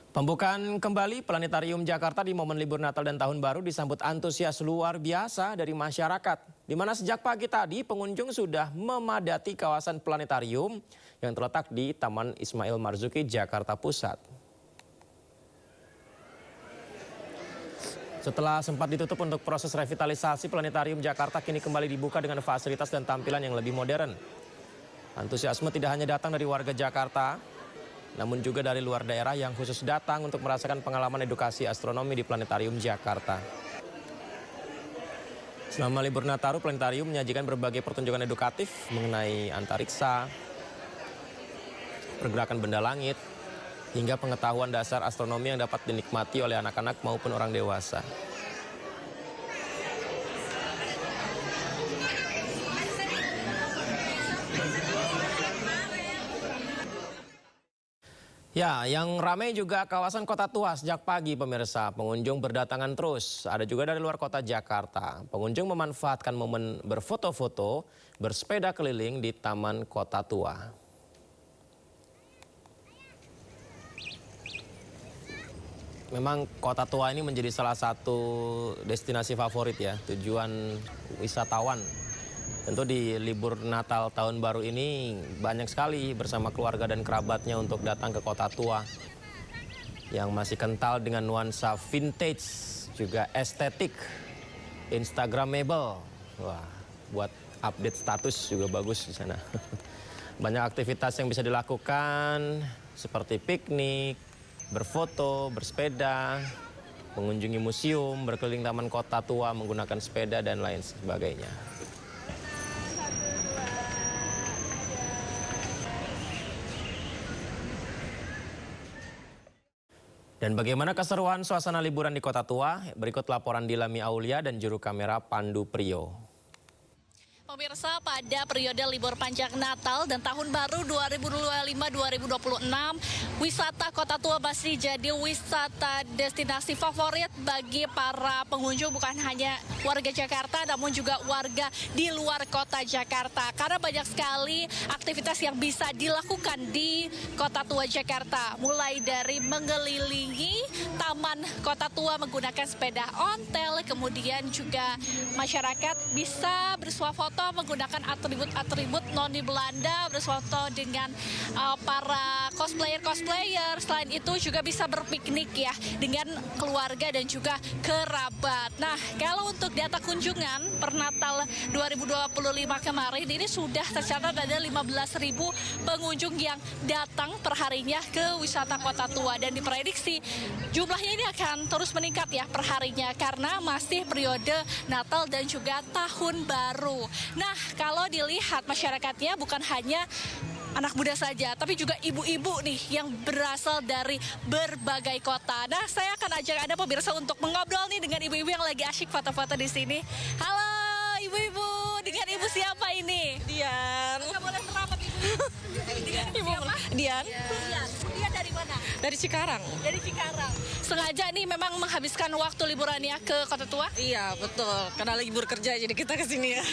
Pembukaan kembali Planetarium Jakarta di momen libur Natal dan Tahun Baru disambut antusias luar biasa dari masyarakat. Di mana sejak pagi tadi pengunjung sudah memadati kawasan planetarium yang terletak di Taman Ismail Marzuki, Jakarta Pusat. Setelah sempat ditutup untuk proses revitalisasi, Planetarium Jakarta kini kembali dibuka dengan fasilitas dan tampilan yang lebih modern. Antusiasme tidak hanya datang dari warga Jakarta, namun juga dari luar daerah yang khusus datang untuk merasakan pengalaman edukasi astronomi di Planetarium Jakarta. Selama libur Nataru, Planetarium menyajikan berbagai pertunjukan edukatif mengenai antariksa, pergerakan benda langit, hingga pengetahuan dasar astronomi yang dapat dinikmati oleh anak-anak maupun orang dewasa. Ya, yang ramai juga kawasan Kota Tua sejak pagi pemirsa. Pengunjung berdatangan terus. Ada juga dari luar kota Jakarta. Pengunjung memanfaatkan momen berfoto-foto, bersepeda keliling di Taman Kota Tua. Memang Kota Tua ini menjadi salah satu destinasi favorit ya, tujuan wisatawan. Tentu di libur Natal Tahun Baru ini banyak sekali bersama keluarga dan kerabatnya untuk datang ke Kota Tua yang masih kental dengan nuansa vintage, juga estetik, instagramable. Wah, buat update status juga bagus di sana. Banyak aktivitas yang bisa dilakukan seperti piknik, berfoto, bersepeda, mengunjungi museum, berkeliling Taman Kota Tua menggunakan sepeda dan lain sebagainya. Dan bagaimana keseruan suasana liburan di Kota Tua? Berikut laporan Dilami Aulia dan juru kamera Pandu Priyo. Pemirsa, pada periode libur panjang Natal dan Tahun Baru 2025-2026, wisata Kota Tua masih jadi wisata destinasi favorit bagi para pengunjung, bukan hanya warga Jakarta namun juga warga di luar kota Jakarta. Karena banyak sekali aktivitas yang bisa dilakukan di Kota Tua Jakarta, mulai dari mengelilingi Taman Kota Tua menggunakan sepeda ontel, kemudian juga masyarakat bisa bersuah foto menggunakan atribut-atribut noni Belanda, berfoto dengan para cosplayer. Selain itu juga bisa berpiknik ya dengan keluarga dan juga kerabat. Nah, kalau untuk data kunjungan per Natal 2025 kemarin ini sudah tercatat ada 15.000 pengunjung yang datang perharinya ke wisata Kota Tua, dan diprediksi jumlahnya ini akan terus meningkat ya perharinya karena masih periode Natal dan juga Tahun Baru. Nah, kalau dilihat masyarakatnya bukan hanya anak muda saja, tapi juga ibu-ibu nih yang berasal dari berbagai kota. Nah, saya akan ajak Anda pemirsa untuk mengobrol nih dengan ibu-ibu yang lagi asyik foto-foto di sini. Halo ibu-ibu, dengan ibu siapa ini? Dian. Nggak boleh selamat ibu. Dengan ibu siapa? Dian. Dian dari mana? Dari Cikarang. Dari Cikarang. Sengaja nih memang menghabiskan waktu liburannya ke Kota Tua? Iya, betul. Karena libur kerja jadi kita ke sini ya.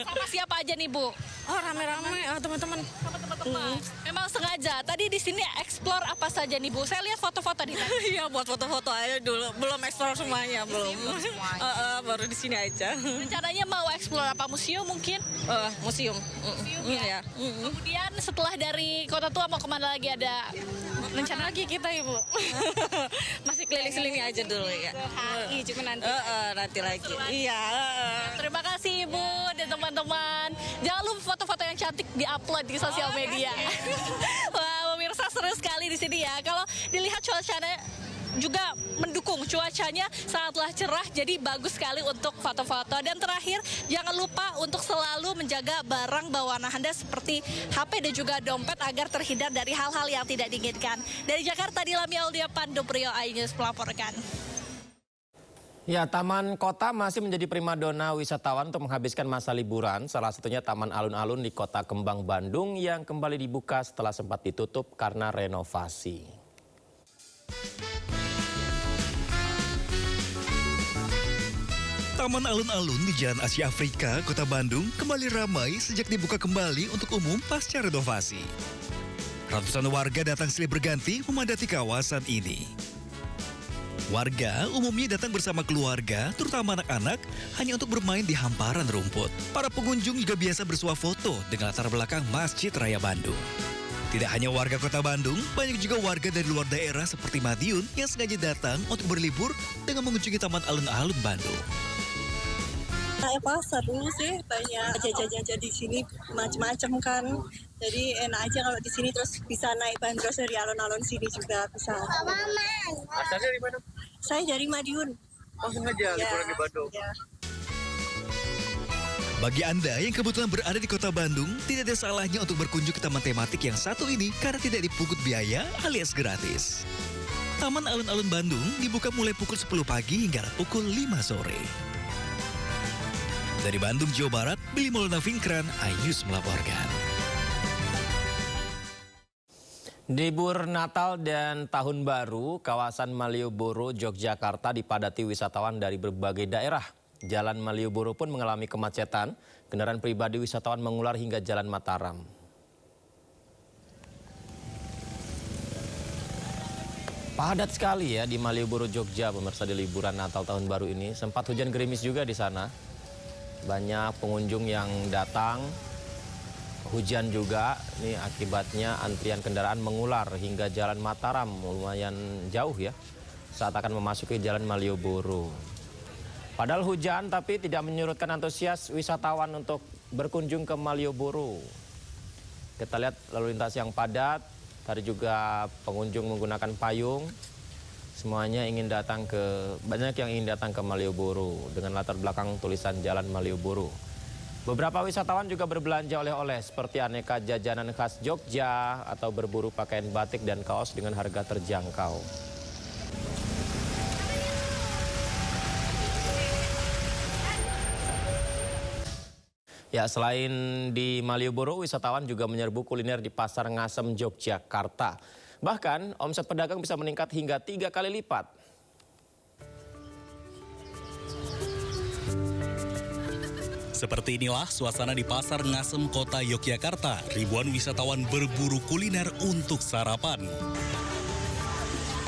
Sama siapa aja nih, Bu? Oh, rame-rame teman-teman. Sama teman-teman. Memang sengaja. Tadi di sini explore apa saja nih, Bu? Saya lihat foto-foto di tadi. Iya, buat foto-foto aja dulu. Belum explore semuanya, belum. Baru di sini aja. Rencananya mau explore apa? Museum mungkin? Museum. Museum ya? Iya. Kemudian setelah dari Kota Tua mau kemana lagi, ada rencana lagi kita, Ibu? Masih keliling-keliling aja dulu ya. HI juga nanti. Nanti lagi. Iya. Terima kasih Ibu dan teman-teman. Jangan lupa foto-foto yang cantik di-upload di sosial media. Wah, pemirsa seru sekali di sini ya. Kalau dilihat cuacanya juga mendukung, cuacanya sangatlah cerah, jadi bagus sekali untuk foto-foto. Dan terakhir, jangan lupa untuk selalu menjaga barang bawaan Anda seperti HP dan juga dompet agar terhindar dari hal-hal yang tidak diinginkan. Dari Jakarta, Dilami Aulia, Pandu Priyo, iNews melaporkan. Ya, Taman Kota masih menjadi primadona wisatawan untuk menghabiskan masa liburan. Salah satunya Taman Alun-Alun di Kota Kembang, Bandung yang kembali dibuka setelah sempat ditutup karena renovasi. Taman Alun-Alun di Jalan Asia Afrika, Kota Bandung kembali ramai sejak dibuka kembali untuk umum pasca renovasi. Ratusan warga datang silih berganti memadati kawasan ini. Warga umumnya datang bersama keluarga, terutama anak-anak, hanya untuk bermain di hamparan rumput. Para pengunjung juga biasa bersuah foto dengan latar belakang Masjid Raya Bandung. Tidak hanya warga kota Bandung, banyak juga warga dari luar daerah seperti Madiun yang sengaja datang untuk berlibur dengan mengunjungi Taman Alun-Alun Bandung. Kayak pasar dulu sih, banyak jajan-jajan di sini macam-macam kan. Jadi enak aja kalau di sini, terus bisa naik bandros dari alun-alun sini juga bisa. Asalnya dari mana? Saya dari Madiun. Oh sengaja liburan di Bandung. Ya. Bagi Anda yang kebetulan berada di kota Bandung, tidak ada salahnya untuk berkunjung ke taman tematik yang satu ini karena tidak dipungut biaya alias gratis. Taman Alun-Alun Bandung dibuka mulai pukul 10 pagi hingga pukul 5 sore. Dari Bandung, Jawa Barat, Billy Maulana Vingkran, iNews melaporkan. Libur Natal dan Tahun Baru, kawasan Malioboro, Yogyakarta dipadati wisatawan dari berbagai daerah. Jalan Malioboro pun mengalami kemacetan. Kendaraan pribadi wisatawan mengular hingga Jalan Mataram. Padat sekali ya di Malioboro, Jogja, pemirsa, di liburan Natal Tahun Baru ini. Sempat hujan gerimis juga di sana. Banyak pengunjung yang datang. Hujan juga, ini akibatnya antrian kendaraan mengular hingga Jalan Mataram, lumayan jauh ya, saat akan memasuki Jalan Malioboro. Padahal hujan tapi tidak menyurutkan antusias wisatawan untuk berkunjung ke Malioboro. Kita lihat lalu lintas yang padat, tadi juga pengunjung menggunakan payung. Semuanya banyak yang ingin datang ke Malioboro dengan latar belakang tulisan Jalan Malioboro. Beberapa wisatawan juga berbelanja oleh-oleh seperti aneka jajanan khas Jogja atau berburu pakaian batik dan kaos dengan harga terjangkau. Ya, selain di Malioboro, wisatawan juga menyerbu kuliner di Pasar Ngasem, Yogyakarta. Bahkan omset pedagang bisa meningkat hingga 3 kali lipat. Seperti inilah suasana di Pasar Ngasem, Kota Yogyakarta. Ribuan wisatawan berburu kuliner untuk sarapan.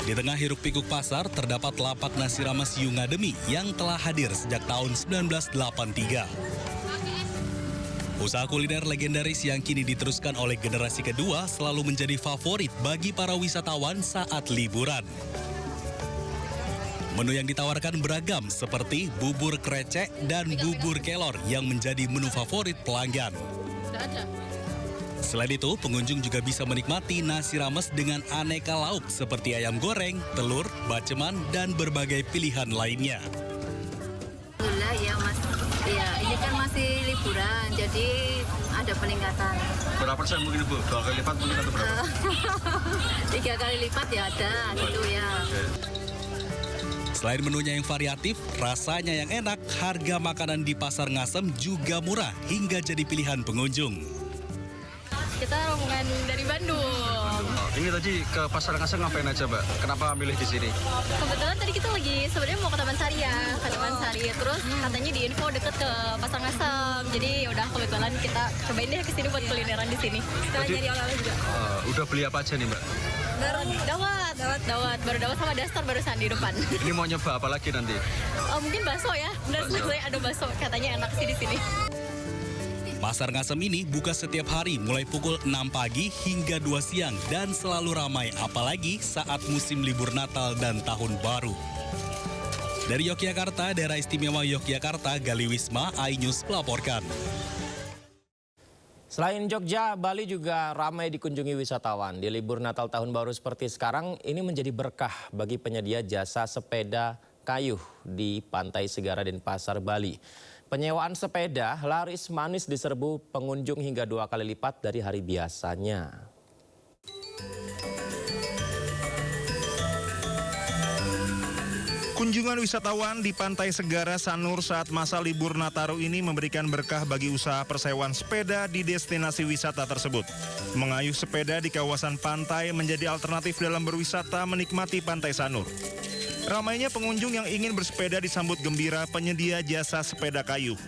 Di tengah hiruk-pikuk pasar terdapat lapak nasi rames Yungademi yang telah hadir sejak tahun 1983. Usaha kuliner legendaris yang kini diteruskan oleh generasi kedua selalu menjadi favorit bagi para wisatawan saat liburan. Menu yang ditawarkan beragam seperti bubur krecek dan bubur kelor yang menjadi menu favorit pelanggan. Selain itu, pengunjung juga bisa menikmati nasi rames dengan aneka lauk seperti ayam goreng, telur, baceman, dan berbagai pilihan lainnya. Alhamdulillah ya Mas, ya ini kan masih liburan, jadi ada peningkatan. Berapa persen mungkin Bu? 2 kali lipat mungkin atau berapa? 3 kali lipat ya ada gitu ya. Selain menunya yang variatif, rasanya yang enak, harga makanan di Pasar Ngasem juga murah hingga jadi pilihan pengunjung. Kita rombongan dari Bandung. Ini tadi ke Pasar Ngasem ngapain aja Mbak? Kenapa milih di sini? Kebetulan tadi kita lagi sebenarnya mau ke Taman Sari ya, Terus katanya di info deket ke Pasar Ngasem. Jadi udah kebetulan kita cobain deh kesini buat kulineran di sini. Kita nyari oleh-oleh juga. Udah beli apa aja nih Mbak? Dawat. Baru dawat sama daster barusan di depan. Ini mau nyoba apa lagi nanti? Mungkin bakso ya. Benar saya ada bakso. Katanya enak sih di sini. Pasar Ngasem ini buka setiap hari mulai pukul 6 pagi hingga 2 siang dan selalu ramai apalagi saat musim libur Natal dan Tahun Baru. Dari Yogyakarta, Daerah Istimewa Yogyakarta, Gali Wisma, iNews melaporkan. Selain Jogja, Bali juga ramai dikunjungi wisatawan. Di libur Natal Tahun Baru seperti sekarang, ini menjadi berkah bagi penyedia jasa sepeda kayu di Pantai Segara dan Pasar Bali. Penyewaan sepeda laris manis diserbu pengunjung hingga 2 kali lipat dari hari biasanya. Kunjungan wisatawan di Pantai Segara Sanur saat masa libur Nataru ini memberikan berkah bagi usaha persewaan sepeda di destinasi wisata tersebut. Mengayuh sepeda di kawasan pantai menjadi alternatif dalam berwisata menikmati Pantai Sanur. Ramainya pengunjung yang ingin bersepeda disambut gembira penyedia jasa sepeda kayu.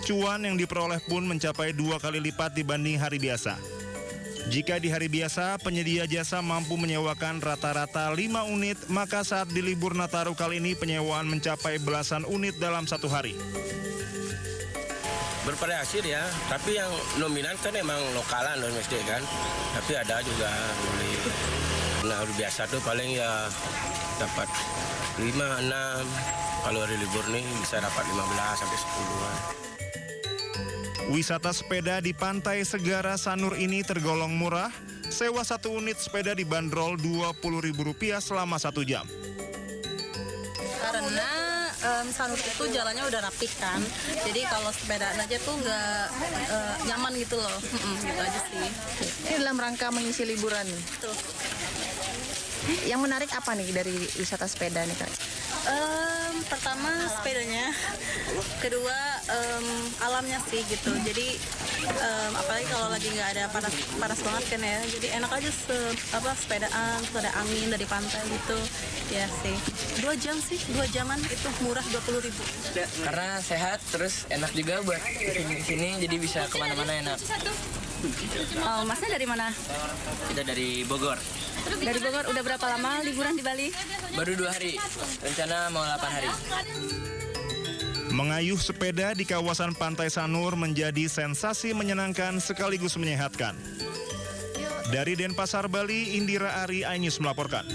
Cuan yang diperoleh pun mencapai 2 kali lipat dibanding hari biasa. Jika di hari biasa, penyedia jasa mampu menyewakan rata-rata 5 unit, maka saat di libur Nataru kali ini penyewaan mencapai belasan unit dalam satu hari. Bervariasi ya, tapi yang dominan kan emang lokalan domestik kan, tapi ada juga beli. Nah, hari biasa tuh paling ya dapat 5, 6, kalau hari libur nih bisa dapat 15 sampai 10-an. Wisata sepeda di Pantai Segara Sanur ini tergolong murah. Sewa 1 unit sepeda dibanderol Rp20.000 selama 1 jam. Karena Sanur itu jalannya udah rapih kan, jadi kalau sepedaan aja tuh nggak nyaman gitu loh, gitu aja sih. Ini dalam rangka mengisi liburan. Betul. Yang menarik apa nih dari wisata sepeda nih Kak? Pertama sepedanya, kedua alamnya sih gitu. Jadi apalagi kalau lagi nggak ada panas banget kan ya, jadi enak aja sepedaan, ada angin dari pantai gitu. Ya sih, 2 jam sih, 2 jaman itu murah 20.000. Karena sehat, terus enak juga buat kesini, jadi bisa kemana-mana enak. Masnya dari mana? Kita dari Bogor. Dari Bogor, udah berapa lama liburan di Bali? Baru 2 hari, rencana mau 8 hari. Mengayuh sepeda di kawasan Pantai Sanur menjadi sensasi menyenangkan sekaligus menyehatkan. Dari Denpasar, Bali, Indira Ari, iNews melaporkan.